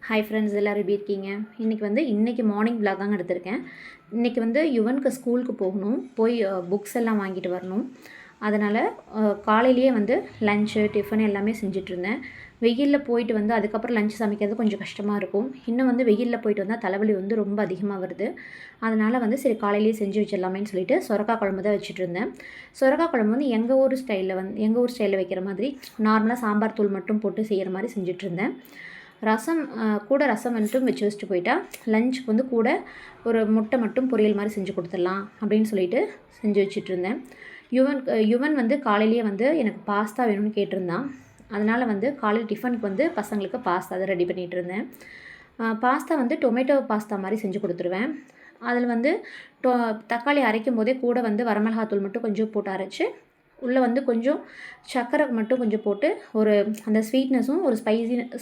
Hi friends, எல்லோரும் எப்படி இருக்கீங்க? இன்றைக்கி மார்னிங் விளாக் தாங்க எடுத்திருக்கேன். இன்றைக்கி யுவனுக்கு ஸ்கூலுக்கு போகணும், போய் புக்ஸ் எல்லாம் வாங்கிட்டு வரணும். அதனால் காலையிலேயே லஞ்சு டிஃபன் எல்லாமே செஞ்சிட்ருந்தேன். வெயிலில் போயிட்டு அதுக்கப்புறம் லஞ்ச் சமைக்கிறது கொஞ்சம் கஷ்டமாக இருக்கும். இன்னும் வெயிலில் போயிட்டு வந்தால் தலைவலி ரொம்ப அதிகமாக வருது. அதனால் சரி காலையிலேயே செஞ்சு வச்சிடலாமேன்னு சொல்லிட்டு சுரக்காய் குழம்பு தான் வச்சுட்ருந்தேன். சுரக்காய் குழம்பு எங்கள் ஊர் ஸ்டைலில் வைக்கிற மாதிரி நார்மலாக சாம்பார் தூள் மட்டும் போட்டு செய்கிற மாதிரி செஞ்சிட்ருந்தேன். ரசம் கூட ரசம் வச்சு வச்சுட்டு போயிட்டா லஞ்சுக்கு கூட ஒரு முட்டை மட்டும் பொரியல் மாதிரி செஞ்சு கொடுத்துடலாம் அப்படின்னு சொல்லிட்டு செஞ்சு வச்சிட்ருந்தேன். யுவன் காலையிலேயே எனக்கு பாஸ்தா வேணும்னு கேட்டிருந்தான். அதனால் காலையில் டிஃபனுக்கு பசங்களுக்கு பாஸ்தா தான் ரெடி பண்ணிகிட்டு இருந்தேன். பாஸ்தா டொமேட்டோ பாஸ்தா மாதிரி செஞ்சு கொடுத்துருவேன். அதில் தக்காளி அரைக்கும் போதே கூட வரமிளகாத்தூள் மட்டும் கொஞ்சம் போட்டு அரைச்சி உள்ளே கொஞ்சம் சர்க்கரை மட்டும் கொஞ்சம் போட்டு ஒரு அந்த ஸ்வீட்னஸும் ஒரு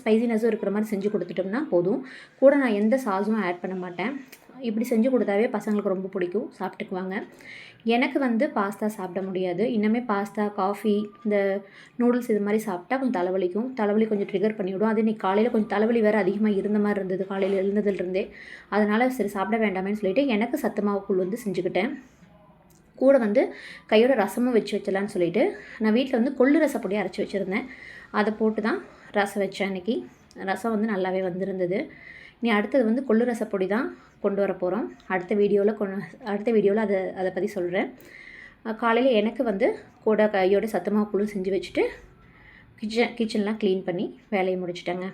ஸ்பைசினஸும் இருக்கிற மாதிரி செஞ்சு கொடுத்துட்டோம்னா போதும். கூட நான் எந்த சாஸும் ஆட் பண்ண மாட்டேன். இப்படி செஞ்சு கொடுத்தாவே பசங்களுக்கு ரொம்ப பிடிக்கும், சாப்பிட்டுக்குவாங்க. எனக்கு பாஸ்தா சாப்பிட முடியாது. இன்னுமே பாஸ்தா, காஃபி, இந்த நூடுல்ஸ் இது மாதிரி சாப்பிட்டா கொஞ்சம் தலைவலி கொஞ்சம் ட்ரிகர் பண்ணிவிடும். அது இன்றைக்கி காலையில் கொஞ்சம் தலைவலி வேறு அதிகமாக இருந்த மாதிரி இருந்தது காலையில் எழுந்ததுலேருந்தே. அதனால் சரி சாப்பிட வேண்டாமேன்னு சொல்லிவிட்டு எனக்கு சத்து மாவு கூழ் செஞ்சுக்கிட்டேன். கூட கையோட ரசமும் வச்சிடலான்னு சொல்லிவிட்டு நான் வீட்டில் கொள்ளு ரசப்பொடி அரைச்சி வச்சுருந்தேன். அதை போட்டு தான் ரசம் வச்சேன். அன்றைக்கி ரசம் நல்லாவே வந்திருந்தது. இனி அடுத்தது கொள்ளு ரசப்பொடி தான் கொண்டு வர போகிறோம். அடுத்த வீடியோவில் அதை பற்றி சொல்கிறேன். காலையில் எனக்கு கூட கையோட சத்துமாவு கூழ் செஞ்சு வச்சுட்டு கிச்சன்லாம் க்ளீன் பண்ணி வேலையை முடிச்சிட்டேங்க.